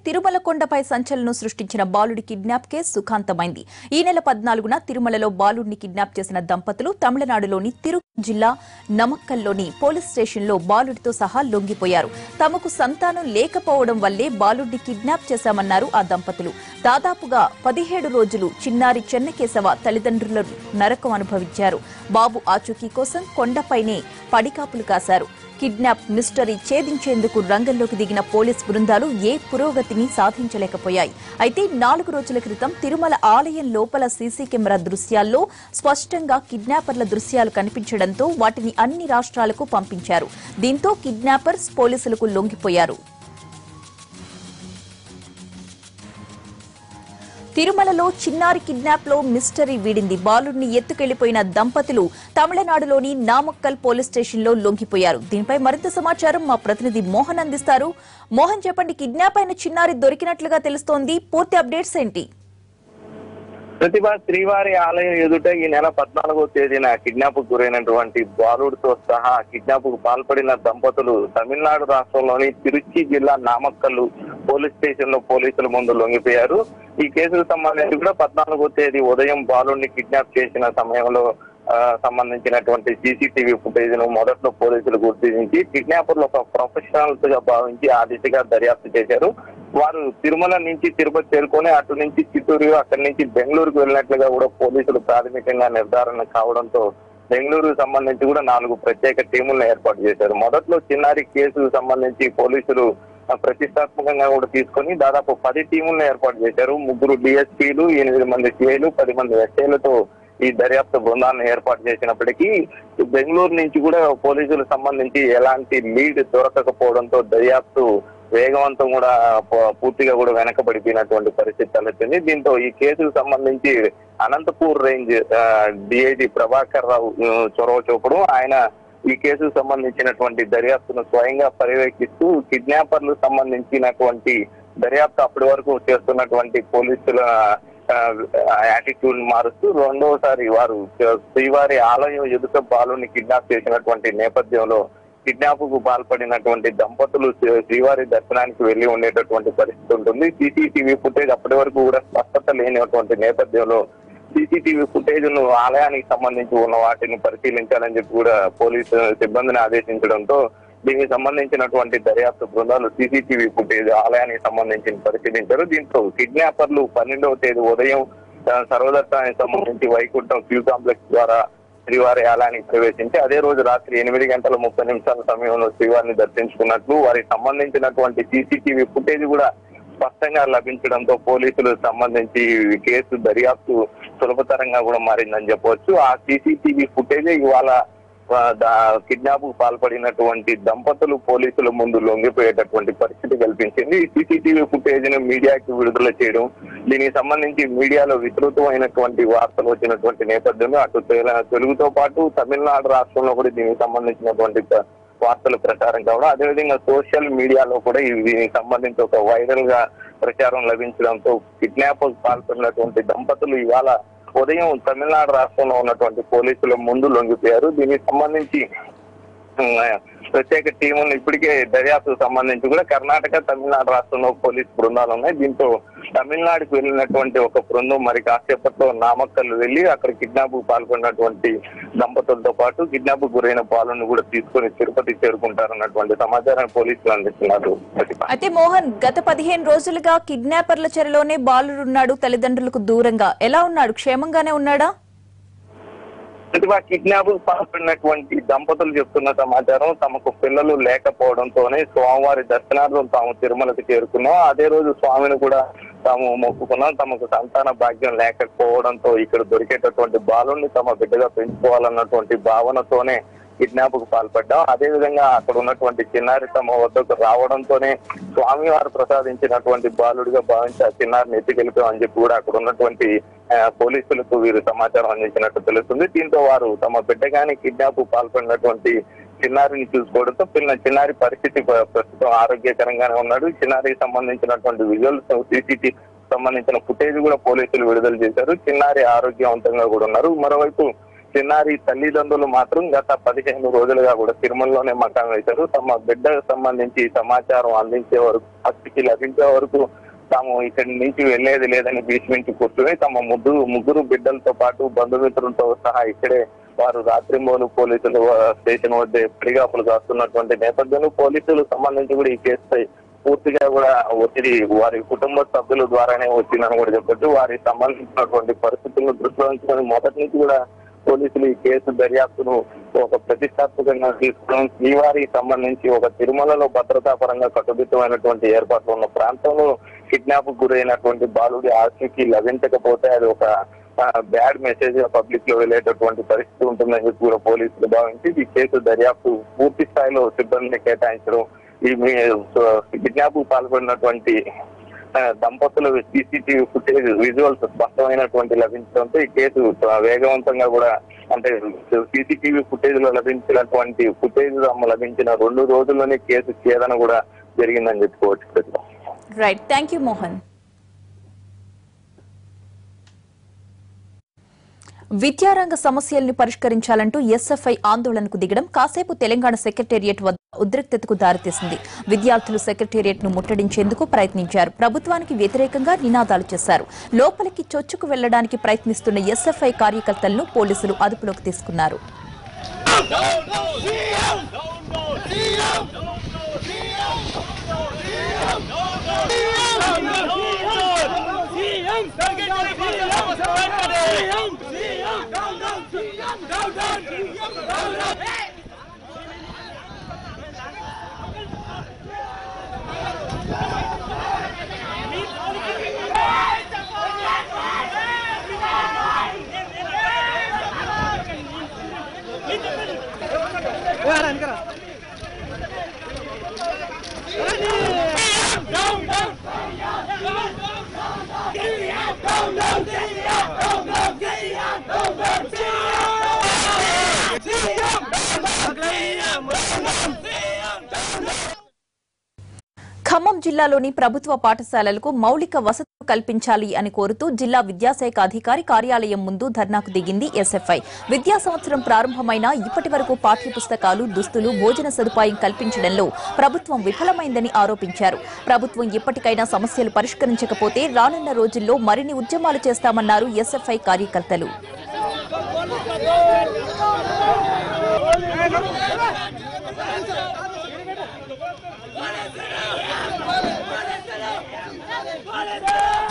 తిరుమల కొండపై సంచలనం సృష్టించిన బాలుడి కిడ్నాప్ కేసు సుఖాంతమైంది. ఈ నెల 14న తిరుమలలో బాలుడిని కిడ్నాప్ చేసిన దంపతులు తమిళనాడులోని జిల్లా నమక్కల్లోని పోలీస్ స్టేషన్లో బాలుడితో సహా లొంగిపోయారు. తమకు సంతానం లేకపోవడం వల్లే బాలుడిని కిడ్నాప్ చేశామన్నారు ఆ దంపతులు. దాదాపుగా 17 రోజులు చిన్నారి చెన్నకేశవ తల్లిదండ్రుల నరకం అనుభవించారు. బాబు ఆచూకీ కోసం కొండపైనే పడికాపులు కాశారు. కిడ్నాప్ మిస్టరీ ఛేదించేందుకు రంగంలోకి దిగిన పోలీస్ బృందాలు ఏ పురోగతిని సాధించలేకపోయాయి. అయితే 4 రోజుల క్రితం తిరుమల ఆలయం లోపల సీసీ కెమెరా దృశ్యాల్లో స్పష్టంగా కిడ్నాపర్ల దృశ్యాలు కనిపించడంతో వాటిని అన్ని రాష్ట్రాలకు పంపించారు. దీంతో కిడ్నాపర్స్ పోలీసులకు లొంగిపోయారు. తిరుమలలో చిన్నారి కిడ్నాప్ లో మిస్టరీ వీడింది. బాలుడిని ఎత్తుకెళ్లిపోయిన దంపతులు తమిళనాడులోని నామక్కల్ పోలీస్ స్టేషన్ లో లొంగిపోయారు. దీనిపై మరింత సమాచారం మా ప్రతినిధి మోహన్ అందిస్తారు. మోహన్, చెప్పండి, కిడ్నాప్ అయిన చిన్నారి దొరికినట్లుగా తెలుస్తోంది. పూర్తి అప్డేట్స్ ఏంటి? ప్రతిభ శ్రీవారి ఆలయం ఎదుట ఈ నెల 14వ తేదీన కిడ్నాప్ కు గురైనటువంటి బాలుడితో సహా కిడ్నాప్ కు పాల్పడిన దంపతులు తమిళనాడు రాష్ట్రంలోని తిరుచి జిల్లా నామక్కల్ పోలీస్ స్టేషన్ లో పోలీసుల ముందు లొంగిపోయారు. ఈ కేసుకు సంబంధించి కూడా 14వ తేదీ ఉదయం బాలుడిని కిడ్నాప్ చేసిన సమయంలో సంబంధించినటువంటి సీసీటీవీ ఫుటేజ్ ను మొదట్లో పోలీసులు గుర్తించి కిడ్నాపర్లు ఒక ప్రొఫెషనల్స్ గా భావించి ఆ దిశగా దర్యాప్తు చేశారు. వారు తిరుమల నుంచి తిరుపతి చేరుకొని అటు నుంచి చిత్తూరు, అక్కడి నుంచి బెంగళూరుకు వెళ్ళినట్లుగా కూడా పోలీసులు ప్రాథమికంగా నిర్ధారణ కావడంతో బెంగళూరుకు సంబంధించి కూడా 4 ప్రత్యేక టీములను ఏర్పాటు చేశారు. మొదట్లో చిన్నారి కేసుకు సంబంధించి పోలీసులు ప్రతిష్టాత్మకంగా కూడా తీసుకొని దాదాపు 10 టీములను ఏర్పాటు చేశారు. 3 డిఎస్పీలు, 8 మంది సిఐలు, 10 మంది ఎస్ఐలతో ఈ దర్యాప్తు బృందాన్ని ఏర్పాటు చేసినప్పటికీ బెంగళూరు నుంచి కూడా పోలీసులకు సంబంధించి ఎలాంటి లీడ్ దొరకకపోవడంతో దర్యాప్తు వేగవంతం కూడా పూర్తిగా కూడా వెనకబడిపోయినటువంటి పరిస్థితి తలెత్తింది. దీంతో ఈ కేసుకు సంబంధించి అనంతపూర్ రేంజ్ డిఐజీ ప్రభాకర్ రావు చొరవ చూపడం, ఆయన ఈ కేసుకు సంబంధించినటువంటి దర్యాప్తును స్వయంగా పర్యవేక్షిస్తూ కిడ్నాపర్లకు సంబంధించినటువంటి దర్యాప్తు అప్పటి వరకు చేస్తున్నటువంటి పోలీసుల యాటిట్యూడ్ మారుస్తూ రెండవసారి వారు శ్రీవారి ఆలయం ఎదుట బాలుని కిడ్నాప్ చేసినటువంటి నేపథ్యంలో కిడ్నాప్ కు పాల్పడినటువంటి దంపతులు శ్రీవారి దర్శనానికి వెళ్లి ఉండేటటువంటి పరిస్థితి ఉంటుంది. సీసీటీవీ ఫుటేజ్ అప్పటి వరకు కూడా స్పష్టత లేనటువంటి నేపథ్యంలో సీసీటీవీ ఫుటేజ్ ను ఆలయానికి సంబంధించి ఉన్న వాటిని పరిశీలించాలని చెప్పి కూడా పోలీసు సిబ్బందిని ఆదేశించడంతో దీనికి సంబంధించినటువంటి దర్యాప్తు బృందాలు సీసీటీవీ ఫుటేజ్ ఆలయానికి సంబంధించి పరిశీలించారు. దీంతో కిడ్నాపర్లు 12వ తేదీ ఉదయం సర్వదర్శనానికి సంబంధించి వైకుంఠం క్యూ కాంప్లెక్స్ ద్వారా శ్రీవారి ఆలయానికి ప్రవేశించి అదే రోజు రాత్రి 8:30 సమయంలో శ్రీవారిని దర్శించుకున్నట్లు వారికి సంబంధించినటువంటి సీసీటీవీ ఫుటేజ్ కూడా స్పష్టంగా లభించడంతో పోలీసులకు సంబంధించి కేసు దర్యాప్తు సులభతరంగా కూడా మారిందని చెప్పవచ్చు. ఆ సీసీటీవీ ఫుటేజ్ ఇవాళ కిడ్నాప్ కు పాల్పడినటువంటి దంపతులు పోలీసుల ముందు లొంగిపోయేటటువంటి పరిస్థితి కల్పించింది. ఈ సీసీటీవీ ఫుటేజ్ ను మీడియాకి విడుదల చేయడం, దీనికి సంబంధించి మీడియాలో విస్తృతమైనటువంటి వార్తలు వచ్చినటువంటి నేపథ్యంలో అటు తెలుగుతో పాటు తమిళనాడు రాష్ట్రంలో కూడా దీనికి సంబంధించినటువంటి వార్తలు ప్రచారం కావడం, అదేవిధంగా సోషల్ మీడియాలో కూడా దీనికి సంబంధించి ఒక వైరల్ గా ప్రచారం లభించడంతో కిడ్నాప్ పాల్పడినటువంటి దంపతులు ఇవాళ ఉదయం తమిళనాడు రాష్ట్రంలో ఉన్నటువంటి పోలీసుల ముందు లొంగిపోయారు. దీనికి సంబంధించి ప్రత్యేక టీములు ఇప్పటికే దర్యాప్తుకు సంబంధించి కూడా కర్ణాటక, తమిళనాడు రాష్ట్రంలో పోలీసు బృందాలు ఉన్నాయి. దీంతో తమిళనాడుకు వెళ్ళినటువంటి ఒక బృందం మరి కాసేపట్లో నామక్కల్ వెళ్లి అక్కడ కిడ్నాప్ కు పాల్గొన్నటువంటి దంపతులతో పాటు కిడ్నాప్ కు గురైన బాలుని కూడా తీసుకొని తిరుపతి చేరుకుంటారన్నటువంటి సమాచారాన్ని పోలీసులు అందిస్తున్నారు. అయితే మోహన్, గత 15 రోజులుగా కిడ్నాపర్ల చెరలోనే బాలుడున్నాడు, తల్లిదండ్రులకు దూరంగా. ఎలా ఉన్నాడు? క్షేమంగానే ఉన్నాడా? ప్రతిభ కిడ్నాప్ పాల్పడినటువంటి దంపతులు చెప్తున్న సమాచారం, తమకు పిల్లలు లేకపోవడంతోనే స్వామివారి దర్శనార్థం తాము తిరుమలకు చేరుకున్నాం. అదే రోజు స్వామిని కూడా తాము మొక్కుకున్నాం. తమకు సంతాన భాగ్యం లేకపోవడంతో ఇక్కడ దొరికేటటువంటి బాలుని తమ బిడ్డగా పెంచుకోవాలన్నటువంటి భావనతోనే కిడ్నాప్ కు పాల్పడ్డాం. అదే విధంగా అక్కడ ఉన్నటువంటి చిన్నారి తమ వద్దకు రావడంతోనే స్వామివారు ప్రసాదించినటువంటి బాలుడిగా భావించి ఆ చిన్నారిని ఎత్తుకెళ్ళిపోయామని చెప్పి కూడా అక్కడ ఉన్నటువంటి పోలీసులకు వీరు సమాచారం అందించినట్టు తెలుస్తుంది. దీంతో వారు తమ బిడ్డగాని కిడ్నాప్ కు పాల్పడినటువంటి చిన్నారిని చూసుకోవడంతో చిన్నారి పరిస్థితి ప్రస్తుతం ఆరోగ్యకరంగానే ఉన్నాడు. చిన్నారికి సంబంధించినటువంటి విజువల్స్, సీసీటీవీ సంబంధించిన ఫుటేజ్ కూడా పోలీసులు విడుదల చేశారు. చిన్నారి ఆరోగ్యవంతంగా కూడా ఉన్నారు. మరోవైపు చిన్నారి తల్లిదండ్రులు మాత్రం గత 15 రోజులుగా కూడా తిరుమలలోనే మకాం వేశారు. తమ బిడ్డకు సంబంధించి సమాచారం అందించే వరకు, హక్కుకి లభించే వరకు తాము ఇక్కడి నుంచి వెళ్లేది లేదని భీష్మించి కూర్చుని తమ ముగ్గురు బిడ్డలతో పాటు బంధుమిత్రులతో సహా ఇక్కడే వారు రాత్రింబోలు పోలీసులు స్టేషన్ వద్ద పడిగాపులు కాస్తున్నటువంటి నేపథ్యంలో పోలీసులకు సంబంధించి కూడా ఈ కేసుపై పూర్తిగా కూడా ఒత్తిడి వారి కుటుంబ సభ్యుల ద్వారానే వచ్చిందని కూడా చెప్పొచ్చు. వారికి సంబంధించినటువంటి పరిస్థితులను దృష్టిలో ఉంచుకొని మొదటి నుంచి కూడా పోలీసులు ఈ కేసు దర్యాప్తును ఒక ప్రతిష్టాత్మకంగా తీసుకోవడం, శ్రీవారికి సంబంధించి ఒక తిరుమలలో భద్రతా పరంగా కట్టుదిట్టమైనటువంటి ఏర్పాట్లు ఉన్న ప్రాంతంలో కిడ్నాప్ గురైనటువంటి బాలుడి ఆచూకీ లభించకపోతే అది ఒక బ్యాడ్ మెసేజ్ పబ్లిక్ లో వెళ్ళేటటువంటి పరిస్థితి ఉంటుందని చెప్పి కూడా పోలీసులు భావించి ఈ కేసు దర్యాప్తు పూర్తి స్థాయిలో సిబ్బందిని కేటాయించడం, ఈ కిడ్నాప్ పాల్పడినటువంటి దంపతుల CCTV ఫుటేజ్ విజువల్స్ స్పష్టమైనటువంటి లభించడంతో ఈ కేసు వేగవంతంగా కూడా అంటే CCTV ఫుటేజ్ లో లభించినటువంటి ఫుటేజ్ లభించిన 2 రోజుల్లోనే కేసు ఛేదన కూడా జరిగిందని చెప్పుకోవచ్చు. Right, thank you Mohan. విద్యారంగ సమస్యల్ని పరిష్కరించాలంటూ ఎస్ఎఫ్ఐ ఆందోళనకు దిగడం కాసేపు తెలంగాణ సెక్రటేరియట్ వద్ద ఉద్రిక్తతకు దారితీసింది. విద్యార్థులు సెక్రటేరియట్ ను ముట్టడించేందుకు ప్రయత్నించారు. ప్రభుత్వానికి వ్యతిరేకంగా నినాదాలు చేశారు. లోపలికి చొచ్చుకు వెళ్లడానికి ప్రయత్నిస్తున్న ఎస్ఎఫ్ఐ కార్యకర్తలను పోలీసులు అదుపులోకి తీసుకున్నారు. ఖమ్మం జిల్లాలోని ప్రభుత్వ పాఠశాలలకు మౌలిక వసతులు కల్పించాలి అని కోరుతూ జిల్లా విద్యాశాఖ అధికారి కార్యాలయం ముందు ధర్నాకు దిగింది ఎస్ఎఫ్ఐ. విద్యా సంవత్సరం ప్రారంభమైనా ఇప్పటి వరకు పాఠ్యపుస్తకాలు, దుస్తులు, భోజన సదుపాయం కల్పించడంలో ప్రభుత్వం విఫలమైందని ఆరోపించారు. ప్రభుత్వం ఇప్పటికైనా సమస్యలు పరిష్కరించకపోతే రానున్న రోజుల్లో మరిన్ని ఉద్యమాలు చేస్తామన్నారు ఎస్ఎఫ్ఐ కార్యకర్తలు. Vale!